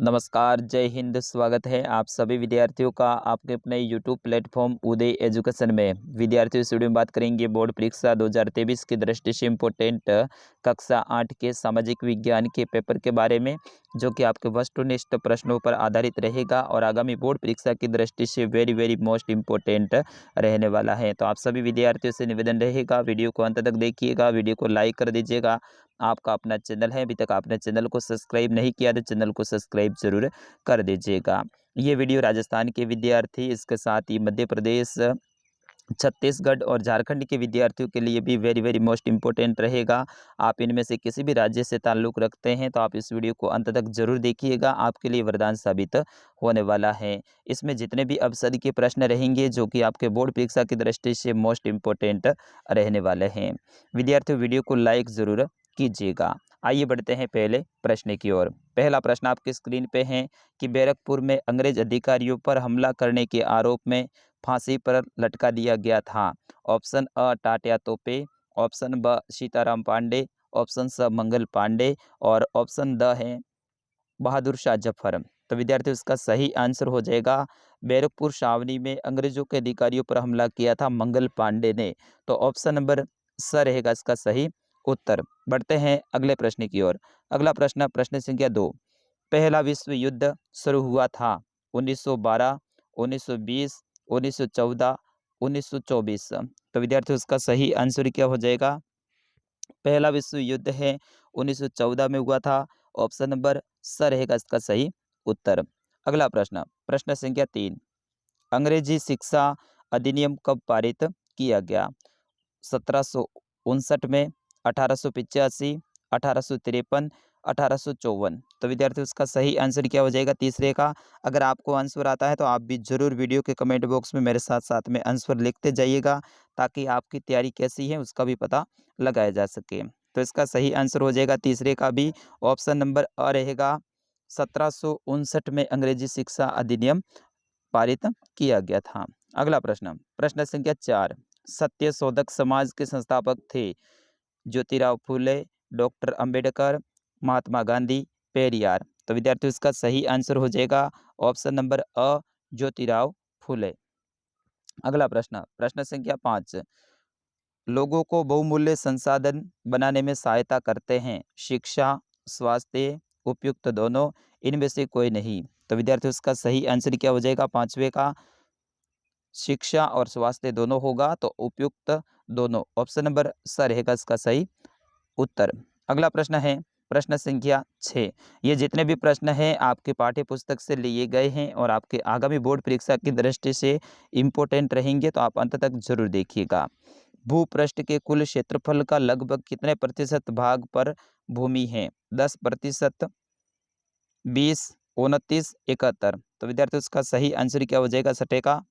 नमस्कार, जय हिंद। स्वागत है आप सभी विद्यार्थियों का आपके अपने यूट्यूब प्लेटफॉर्म उदय एजुकेशन में। विद्यार्थियों, इस वीडियो में बात करेंगे बोर्ड परीक्षा 2023 की दृष्टि से इम्पोर्टेंट कक्षा 8 के सामाजिक विज्ञान के पेपर के बारे में, जो कि आपके वस्तुनिष्ठ प्रश्नों पर आधारित रहेगा और आगामी बोर्ड परीक्षा की दृष्टि से वेरी मोस्ट इम्पोर्टेंट रहने वाला है। तो आप सभी विद्यार्थियों से निवेदन रहेगा, वीडियो को अंत तक देखिएगा, वीडियो को लाइक कर दीजिएगा। आपका अपना चैनल है, अभी तक आपने चैनल को सब्सक्राइब नहीं किया तो चैनल को सब्सक्राइब जरूर कर दीजिएगा। ये वीडियो राजस्थान के विद्यार्थी, इसके साथ ही मध्य प्रदेश, छत्तीसगढ़ और झारखंड के विद्यार्थियों के लिए भी वेरी मोस्ट इम्पोर्टेंट रहेगा। आप इनमें से किसी भी राज्य से ताल्लुक़ रखते हैं तो आप इस वीडियो को अंत तक जरूर देखिएगा, आपके लिए वरदान साबित होने वाला है। इसमें जितने भी अवसर के प्रश्न रहेंगे जो कि आपके बोर्ड परीक्षा की दृष्टि से मोस्ट इम्पोर्टेंट रहने वाले हैं। विद्यार्थियों, वीडियो को लाइक ज़रूर कीजिएगा। आइए बढ़ते हैं पहले प्रश्न की ओर। पहला प्रश्न आपकी स्क्रीन पे है कि बैरकपुर में अंग्रेज अधिकारियों पर हमला करने के आरोप में फांसी पर लटका दिया गया था। ऑप्शन अ टाटिया तोपे, ऑप्शन ब सीताराम पांडे, ऑप्शन स मंगल पांडे और ऑप्शन द है बहादुर शाह जफर। तो विद्यार्थियों, इसका सही आंसर हो जाएगा बैरकपुर छावनी में अंग्रेजों के अधिकारियों पर हमला किया था मंगल पांडे ने। तो ऑप्शन नंबर स रहेगा इसका सही उत्तर। बढ़ते हैं अगले प्रश्न की ओर। अगला प्रश्न, प्रश्न संख्या 2। पहला विश्व युद्ध शुरू हुआ था 1912, 1920, 1914, 1924। तो विद्यार्थियों, इसका सही आंसर क्या हो जाएगा? पहला विश्व युद्ध है 1914 में हुआ था। ऑप्शन नंबर स रहेगा इसका सही उत्तर। अगला प्रश्न, प्रश्न संख्या 3। अंग्रेजी शिक्षा अधिनियम कब पारित किया गया? 1759 में, 1885, 1853, 1854। तो विद्यार्थियों, उसका सही आंसर क्या हो जाएगा तीसरे का? अगर आपको आंसर आता है तो आप भी जरूर वीडियो के कमेंट बॉक्स में मेरे साथ साथ में आंसर लिखते जाइएगा, ताकि आपकी तैयारी कैसी है उसका भी पता लगाया जा सके। तो इसका सही आंसर हो जाएगा तीसरे का भी ऑप्शन नंबर अ रहेगा। 1759 में अंग्रेजी शिक्षा अधिनियम पारित किया गया था। अगला प्रश्न, प्रश्न संख्या 4। सत्य शोधक समाज के संस्थापक थे ज्योतिराव फूले, डॉक्टर अंबेडकर, महात्मा गांधी, पेरियार। तो विद्यार्थियों, इसका सही आंसर हो जाएगा ऑप्शन नंबर अ ज्योतिराव फूले। अगला प्रश्न, प्रश्न संख्या 5। लोगों को बहुमूल्य संसाधन बनाने में सहायता करते हैं शिक्षा, स्वास्थ्य, उपयुक्त दोनों, इनमें से कोई नहीं। तो विद्यार्थियों, इसका सही आंसर क्या हो जाएगा पांचवे का? शिक्षा और स्वास्थ्य दोनों होगा तो उपयुक्त दोनों, ऑप्शन नंबर स रहेगा इसका सही उत्तर। अगला प्रश्न है प्रश्न संख्या 6। ये जितने भी प्रश्न हैं आपके पाठ्य पुस्तक से लिए गए हैं और आपके आगामी बोर्ड परीक्षा की दृष्टि से इम्पोर्टेंट रहेंगे, तो आप अंत तक जरूर देखिएगा। भूपृष्ठ के कुल क्षेत्रफल का लगभग कितने प्रतिशत भाग पर भूमि है? 10%, 20, 29, 71। तो विद्यार्थियों, इसका सही आंसर क्या हो जाएगा छठे का?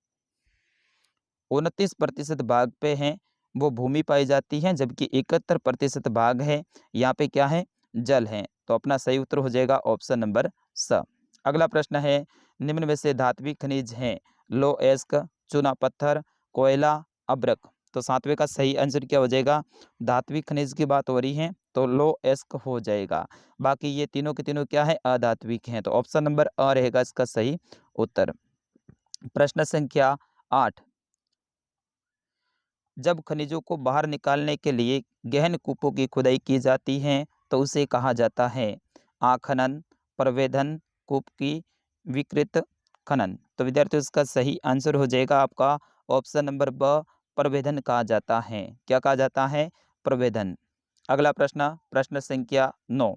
29% भाग पे हैं वो भूमि पाई जाती है, जबकि 71% भाग है यहाँ पे क्या है? जल है। तो अपना सही उत्तर हो जाएगा ऑप्शन नंबर स। अगला प्रश्न है, निम्न में से धात्विक खनिज हैं लो एस्क, चूना पत्थर, कोयला, अब्रक। तो सातवें का सही आंसर क्या हो जाएगा? धात्विक खनिज की बात हो रही है तो लो एस्क हो जाएगा। बाकी ये तीनों के तीनों क्या है? अधात्विक हैं। तो ऑप्शन नंबर अ रहेगा इसका सही उत्तर। प्रश्न संख्या 8। जब खनिजों को बाहर निकालने के लिए गहन कूपों की खुदाई की जाती है तो उसे कहा जाता है आखनन, प्रवेधन, कूप की विकृत खनन। तो विद्यार्थियों, इसका सही आंसर हो जाएगा आपका ऑप्शन नंबर ब प्रवेधन कहा जाता है। क्या कहा जाता है? प्रवेधन। अगला प्रश्न, प्रश्न संख्या 9।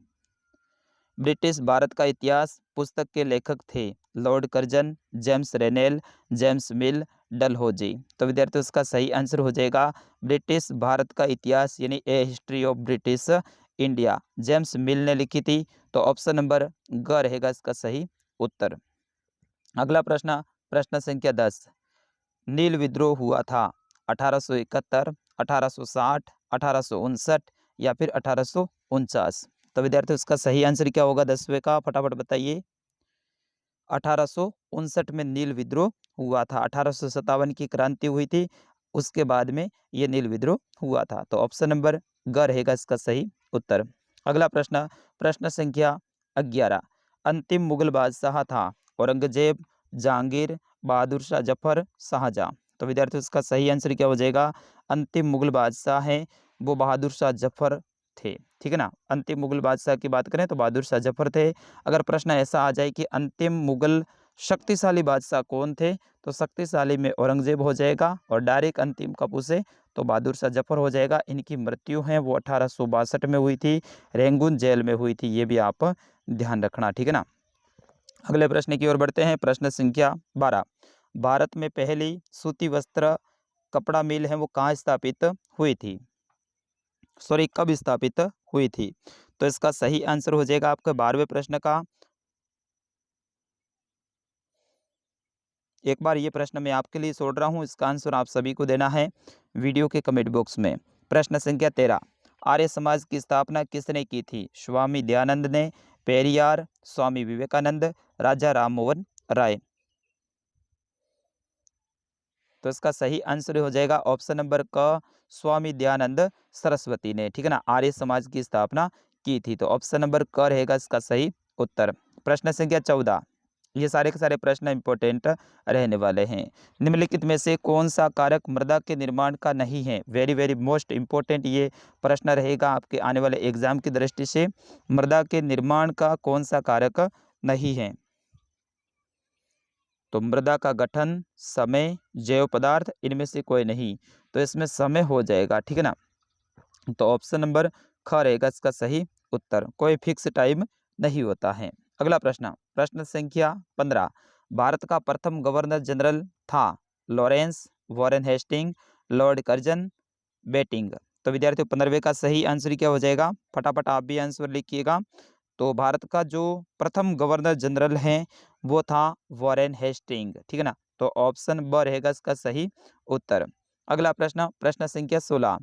ब्रिटिश भारत का इतिहास पुस्तक के लेखक थे लॉर्ड कर्जन, जेम्स रेनेल, जेम्स मिल, डलहौजी। तो विद्यार्थियों, इसका सही आंसर हो जाएगा ब्रिटिश भारत का इतिहास यानी a history of British India, James Mill ने लिखी थी। तो ऑप्शन नंबर ग रहेगा इसका सही उत्तर। अगला प्रश्न, प्रश्न संख्या 10। नील विद्रोह हुआ था 1871, 1860, 1859 या फिर 1849। तो विद्यार्थियों, इसका सही आंसर क्या होगा 10वें का? फटाफट बताइए। 1859 में नील विद्रोह हुआ था। 1857 की क्रांति हुई थी, उसके बाद में ये नील विद्रोह हुआ था। तो ऑप्शन नंबर ग रहेगा इसका सही उत्तर। अगला प्रश्न, प्रश्न संख्या 11। अंतिम मुगल बादशाह था? औरंगजेब, जहांगीर, बहादुर शाह जफर, शाहजहां। तो विद्यार्थियों इसका सही आंसर क्या हो जाएगा? अंतिम मुगल बादशाह है वो बहादुर शाह जफर थे। ठीक है ना, अंतिम मुगल बादशाह की बात करें तो बहादुर शाह जफर थे। अगर प्रश्न ऐसा आ जाए कि अंतिम मुगल शक्तिशाली बादशाह कौन थे, तो शक्तिशाली में औरंगजेब हो जाएगा, और डायरेक्ट अंतिम का पूछे तो बहादुर शाह जफर हो जाएगा। इनकी मृत्यु है वो 1862 में हुई थी, रेंगून जेल में हुई थी, ये भी आप ध्यान रखना। ठीक है ना, अगले प्रश्न की ओर बढ़ते हैं। प्रश्न संख्या 12, भारत में पहली सूती वस्त्र कपड़ा मिल है वो कहाँ स्थापित हुई थी? सॉरी, कब स्थापित हुई थी? तो इसका सही आंसर हो जाएगा आपका 12वें प्रश्न का। एक बार ये प्रश्न मैं आपके लिए छोड़ रहा हूँ, इसका आंसर आप सभी को देना है वीडियो के कमेंट बॉक्स में। प्रश्न संख्या 13, आर्य समाज की स्थापना किसने की थी? स्वामी दयानंद ने, पेरियार, स्वामी विवेकानंद, राजा राममोहन राय। तो इसका सही आंसर हो जाएगा ऑप्शन नंबर क, स्वामी दयानंद सरस्वती ने। ठीक है ना, आर्य समाज की स्थापना की थी। तो ऑप्शन नंबर क रहेगा इसका सही उत्तर। प्रश्न संख्या 14, ये सारे के सारे प्रश्न इंपॉर्टेंट रहने वाले हैं। निम्नलिखित में से कौन सा कारक मृदा के निर्माण का नहीं है? वेरी वेरी मोस्ट इंपॉर्टेंट ये प्रश्न रहेगा आपके आने वाले एग्जाम की दृष्टि से। मृदा के निर्माण का कौन सा कारक नहीं है? तो मृदा का गठन, समय, जैव पदार्थ, इनमें से कोई नहीं। तो इसमें समय हो जाएगा। ठीक है ना, तो ऑप्शन नंबर ख रहेगा इसका सही उत्तर। कोई फिक्स टाइम नहीं होता है। अगला प्रश्न, प्रश्न संख्या 15, भारत का प्रथम गवर्नर जनरल था? Lawrence, Warren Hasting, Lord Curzon, Bentinck. तो विद्यार्थियों 15वें का सही आंसर क्या हो जाएगा? फटाफट आप भी आंसर लिखिएगा। तो भारत का जो प्रथम गवर्नर जनरल हैं वो था वॉरेन हेस्टिंग। ठीक है ना, तो ऑप्शन ब रहेगा इसका सही उत्तर। अगला प्रश्न, प्रश्न संख्या 16,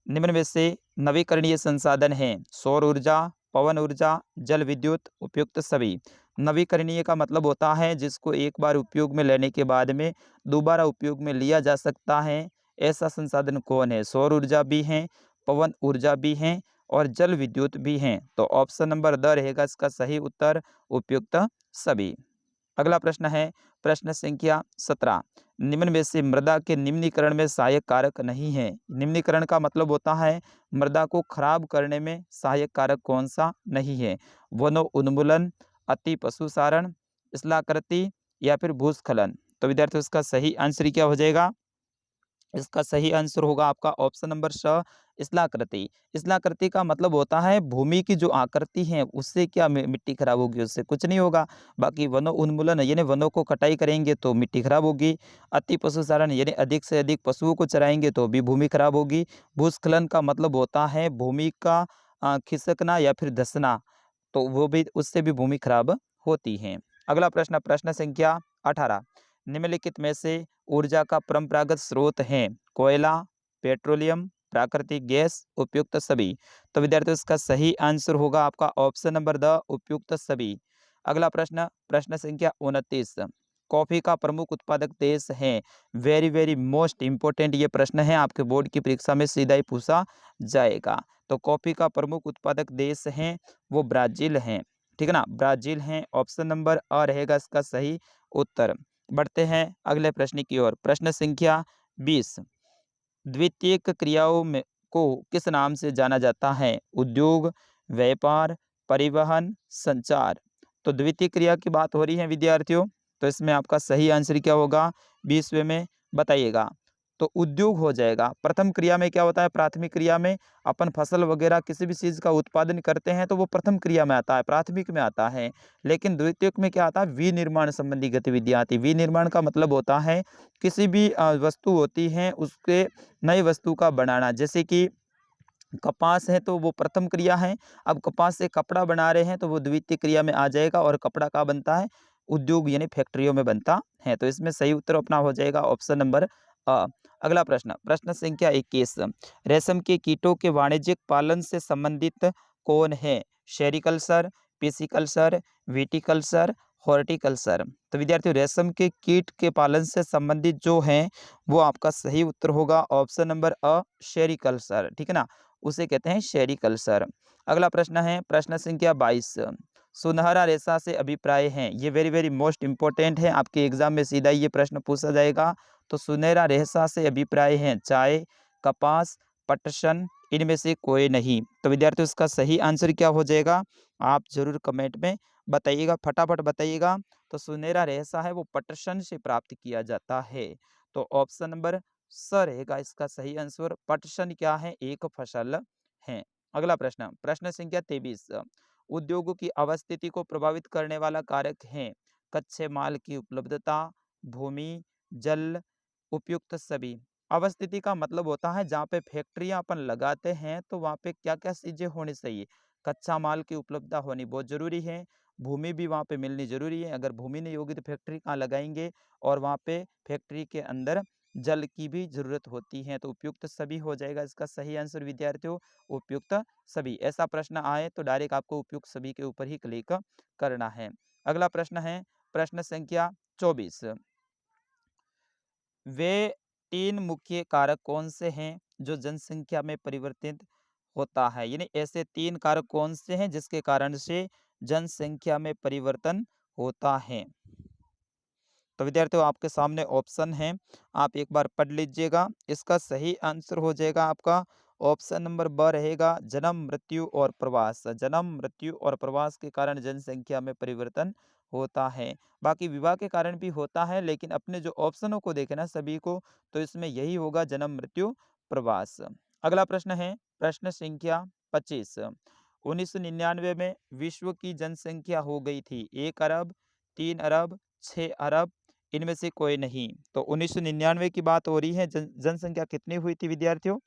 निम्न में से नवीकरणीय संसाधन हैं? सौर ऊर्जा, पवन ऊर्जा, जल विद्युत, उपयुक्त सभी। नवीकरणीय का मतलब होता है जिसको एक बार उपयोग में लेने के बाद में दोबारा उपयोग में लिया जा सकता है। ऐसा संसाधन कौन है? सौर ऊर्जा भी है, पवन ऊर्जा भी है, और जल विद्युत भी हैं। तो ऑप्शन नंबर द रहेगा इसका सही उत्तर, उपयुक्त सभी। अगला प्रश्न है प्रश्न संख्या 17, निम्न में से मृदा के निम्नीकरण में सहायक कारक नहीं है? निम्नीकरण का मतलब होता है मृदा को खराब करने में सहायक कारक कौन सा नहीं है? वनो उन्मूलन, अति पशुचारण, स्थलाकृति, या फिर भूस्खलन। तो विद्यार्थियों इसका सही आंसर क्या हो जाएगा? इसका सही आंसर होगा आपका ऑप्शन नंबर स, स्थलाकृति। स्थलाकृति का मतलब होता है भूमि की जो आकृति है उससे क्या मिट्टी खराब होगी? उससे कुछ नहीं होगा। बाकी वनों उन्मूलन यानी वनों को कटाई करेंगे तो मिट्टी खराब होगी। अति पशुचारण यानी अधिक से अधिक पशुओं को चराएंगे तो भी भूमि खराब होगी। भूस्खलन का मतलब होता है भूमि का खिसकना या फिर धंसना, तो वो भी उससे भी भूमि खराब होती है। अगला प्रश्न, प्रश्न संख्या 18, निम्नलिखित में से ऊर्जा का परंपरागत स्रोत है? कोयला, पेट्रोलियम, प्राकृतिक गैस, उपयुक्त सभी। तो विद्यार्थियों इसका सही आंसर होगा आपका ऑप्शन नंबर द, उपयुक्त सभी। अगला प्रश्न, प्रश्न संख्या 29, कॉफी का प्रमुख उत्पादक देश है? वेरी वेरी मोस्ट इंपोर्टेंट ये प्रश्न है, आपके बोर्ड की परीक्षा में सीधा ही पूछा जाएगा। तो कॉफी का प्रमुख उत्पादक देश है वो ब्राजील है। ठीक है ना, ब्राजील है। ऑप्शन नंबर अ रहेगा इसका सही उत्तर। बढ़ते हैं अगले प्रश्न की ओर। प्रश्न संख्या 20, द्वितीयक क्रियाओं में को किस नाम से जाना जाता है? उद्योग, व्यापार, परिवहन, संचार। तो द्वितीय क्रिया की बात हो रही है विद्यार्थियों, तो इसमें आपका सही आंसर क्या होगा 20वें में? बताइएगा। तो उद्योग हो जाएगा। प्रथम क्रिया में क्या होता है? प्राथमिक क्रिया में अपन फसल वगैरह किसी भी चीज़ का उत्पादन करते हैं तो वो प्रथम क्रिया में आता है, प्राथमिक में आता है। लेकिन द्वितीयक में क्या आता है? विनिर्माण संबंधी गतिविधियाँ आती। विनिर्माण का मतलब होता है किसी भी वस्तु होती है उसके नई वस्तु का बनाना। जैसे कि कपास है तो वो प्रथम क्रिया है, अब कपास से कपड़ा बना रहे हैं तो वो द्वितीय क्रिया में आ जाएगा, और कपड़ा कहाँ बनता है? उद्योग यानी फैक्ट्रियों में बनता है। तो इसमें सही उत्तर अपना हो जाएगा ऑप्शन नंबर अ। अगला प्रश्न, प्रश्न संख्या 21, रेशम के कीटों के वाणिज्यिक पालन से संबंधित कौन है? Sericulture, pisciculture, viticulture, horticulture. तो विद्यार्थियों रेशम के कीट के पालन से संबंधित जो है वो आपका सही उत्तर होगा ऑप्शन नंबर अ, सेरिकल्चर। ठीक है ना, उसे कहते हैं सेरिकल्चर। अगला प्रश्न है प्रश्न संख्या 22, सुनहरा रेशा से अभिप्राय हैं, ये वेरी वेरी मोस्ट इंपॉर्टेंट है, आपके एग्जाम में सीधा ये प्रश्न पूछा जाएगा। तो सुनहरा रेशा से अभिप्राय हैं चाय, कपास, पटसन, इनमें से कोई नहीं। तो विद्यार्थियों इसका सही आंसर क्या हो जाएगा, आप जरूर कमेंट में बताइएगा, फटाफट बताइएगा। तो सुनहरा रेशा है वो पटसन से प्राप्त किया जाता है। तो ऑप्शन नंबर स रहेगा इसका सही आंसर। पटसन क्या है, एक फसल है। अगला प्रश्न, प्रश्न संख्या 23, उद्योगों की अवस्थिति को प्रभावित करने वाला कारक है कच्चे माल की उपलब्धता, भूमि, जल, उपयुक्त सभी। अवस्थिति का मतलब होता है जहाँ पे फैक्ट्रियां अपन लगाते हैं तो वहाँ पे क्या क्या चीजें होनी चाहिए। कच्चा माल की उपलब्धता होनी बहुत जरूरी है, भूमि भी वहाँ पे मिलनी जरूरी है, अगर भूमि नहीं होगी तो फैक्ट्री कहाँ लगाएंगे, और वहाँ पे फैक्ट्री के अंदर जल की भी जरूरत होती है। तो उपयुक्त सभी हो जाएगा इसका सही आंसर विद्यार्थियों, उपयुक्त सभी। ऐसा प्रश्न आए तो डायरेक्ट आपको उपयुक्त सभी के ऊपर ही क्लिक करना है। अगला प्रश्न है प्रश्न संख्या 24, वे तीन मुख्य कारक कौन से हैं जो जनसंख्या में परिवर्तित होता है, यानी ऐसे तीन कारक कौन से हैं जिसके कारण से जनसंख्या में परिवर्तन होता है। तो विद्यार्थियों आपके सामने ऑप्शन है, आप एक बार पढ़ लीजिएगा। इसका सही आंसर हो जाएगा आपका ऑप्शन नंबर ब रहेगा, जन्म, मृत्यु और प्रवास। जन्म, मृत्यु और प्रवास के कारण जनसंख्या में परिवर्तन होता है। बाकी विवाह के कारण भी होता है, लेकिन अपने जो ऑप्शनों को देखे ना सभी को, तो इसमें यही होगा जन्म, मृत्यु, प्रवास। अगला प्रश्न है प्रश्न संख्या 25, 1999 में विश्व की जनसंख्या हो गई थी 1 अरब, 3 अरब, 6 अरब, इनमें से कोई नहीं। तो 1999 की बात हो रही है, जनसंख्या कितनी हुई थी विद्यार्थियों,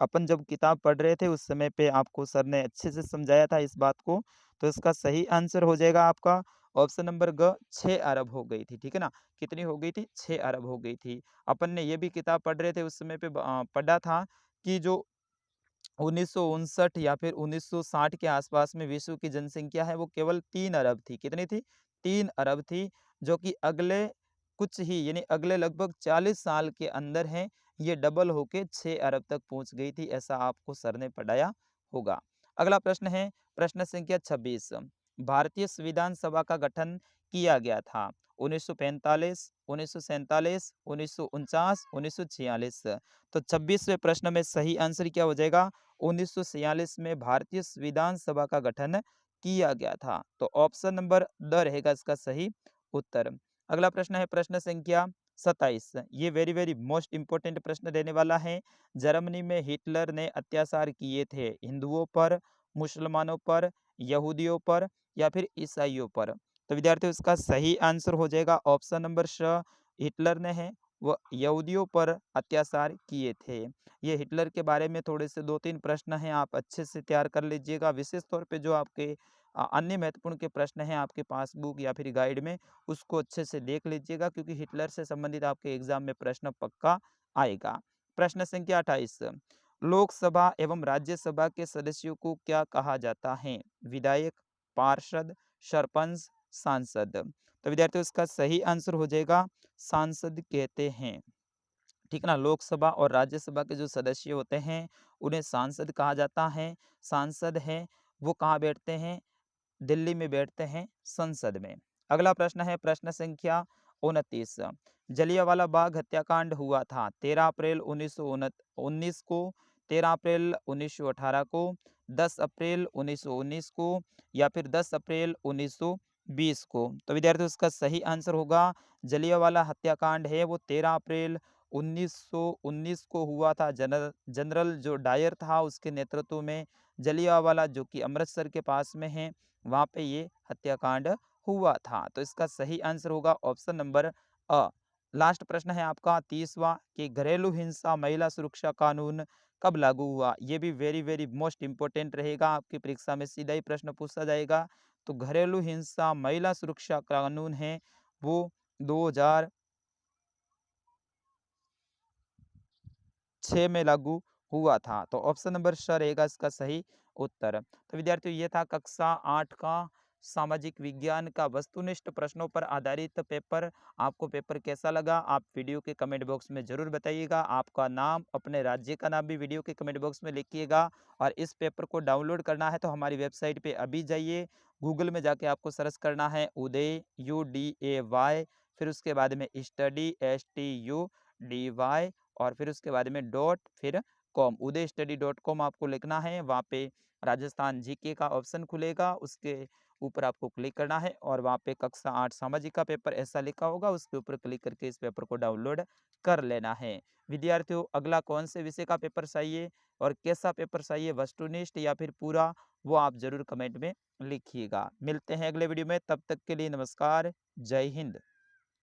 अपन जब किताब पढ़ रहे थे उस समय पे आपको सर ने अच्छे से समझाया था इस बात को। तो इसका सही आंसर हो जाएगा आपका ऑप्शन नंबर ग, 6 अरब हो गई थी। ठीक है ना, कितनी हो गई थी, 6 अरब हो गई थी। अपन ने ये भी किताब पढ़ रहे थे उस समय पे पढ़ा था कि जो 1959 या फिर 1960 के आसपास में विश्व की जनसंख्या है वो केवल 3 अरब थी। कितनी थी, 3 अरब थी, जो कि अगले कुछ ही यानी अगले लगभग 40 साल के अंदर है ये डबल होके 6 अरब तक पहुंच गई थी, ऐसा आपको सर ने पढ़ाया होगा। अगला प्रश्न है प्रश्न संख्या 26, भारतीय संविधान सभा का गठन किया गया था 1945, 1947, 1949, 1946। तो 26वें प्रश्न में सही आंसर क्या हो जाएगा, 1946 में भारतीय संविधान सभा का गठन किया गया था। तो ऑप्शन नंबर द रहेगा इसका सही उत्तर। अगला प्रश्न है प्रश्न संख्या 27, ये वेरी वेरी मोस्ट इंपोर्टेंट प्रश्न रहने वाला है। जर्मनी में हिटलर ने अत्याचार किए थे हिंदुओं पर, मुसलमानों पर, यहूदियों पर या फिर ईसाइयों पर। तो विद्यार्थियों इसका सही आंसर हो जाएगा ऑप्शन नंबर श, हिटलर ने है वो यहूदियों पर अत्याचार किए थे। ये हिटलर के बारे में थोड़े से 2-3 प्रश्न हैं, आप अच्छे से तैयार कर लीजिएगा। विशेष तौर पे जो आपके अन्य महत्वपूर्ण के प्रश्न हैं आपके पासबुक या फिर गाइड में, उसको अच्छे से देख लीजिएगा, क्योंकि हिटलर से संबंधित आपके एग्जाम में प्रश्न पक्का आएगा। प्रश्न संख्या 28, लोकसभा एवं राज्यसभा के सदस्यों को क्या कहा जाता है, विधायक, पार्षद, सरपंच, सांसद। तो विद्यार्थियों इसका सही आंसर हो जाएगा सांसद कहते हैं। ठीक ना, लोकसभा और राज्यसभा के जो सदस्य होते हैं उन्हें सांसद कहा जाता है। सांसद है वो कहाँ बैठते हैं, दिल्ली में बैठते हैं संसद में। अगला प्रश्न है प्रश्न संख्या 29, जलियांवाला बाग हत्याकांड हुआ था 13 अप्रैल 1919 को, 13 अप्रैल 1918 को, 10 अप्रैल 1919 को या फिर 10 अप्रैल 1920 को। तो विद्यार्थियों इसका सही आंसर होगा जलियांवाला हत्याकांड है वो 13 अप्रैल 1919 को हुआ था। जनरल जो डायर था उसके नेतृत्व में जलियांवाला, जो कि अमृतसर के पास में है, वहाँ पे ये हत्याकांड हुआ था। तो इसका सही आंसर होगा ऑप्शन नंबर अ। लास्ट प्रश्न है आपका 30वां कि घरेलू हिंसा महिला सुरक्षा कानून कब लागू हुआ। ये भी वेरी वेरी मोस्ट इंपोर्टेंट रहेगा, आपकी परीक्षा में सीधा ही प्रश्न पूछा जाएगा। तो घरेलू हिंसा महिला सुरक्षा कानून है वो 2006 में लागू हुआ था। तो ऑप्शन नंबर श रहेगा इसका सही उत्तर। तो विद्यार्थियों ये था कक्षा 8 का सामाजिक विज्ञान का वस्तुनिष्ठ प्रश्नों पर आधारित पेपर। आपको पेपर कैसा लगा आप वीडियो के कमेंट बॉक्स में जरूर बताइएगा। आपका नाम, अपने राज्य का नाम भी वीडियो के कमेंट बॉक्स में लिखिएगा। और इस पेपर को डाउनलोड करना है तो हमारी वेबसाइट पे अभी जाइए, गूगल में जाके आपको सर्च करना है उदय UDAY, फिर उसके बाद में स्टडी STUDY और फिर उसके बाद में डॉट फिर कॉम, udaystudy.com आपको लिखना है। वहाँ पे राजस्थान जीके का ऑप्शन खुलेगा, उसके ऊपर आपको क्लिक करना है और वहाँ पे कक्षा 8 सामाजिक का पेपर ऐसा लिखा होगा, उसके ऊपर क्लिक करके इस पेपर को डाउनलोड कर लेना है। विद्यार्थियों, अगला कौन से विषय का पेपर चाहिए और कैसा पेपर चाहिए, वस्तुनिष्ठ या फिर पूरा, वो आप जरूर कमेंट में लिखिएगा। मिलते हैं अगले वीडियो में, तब तक के लिए नमस्कार, जय हिंद।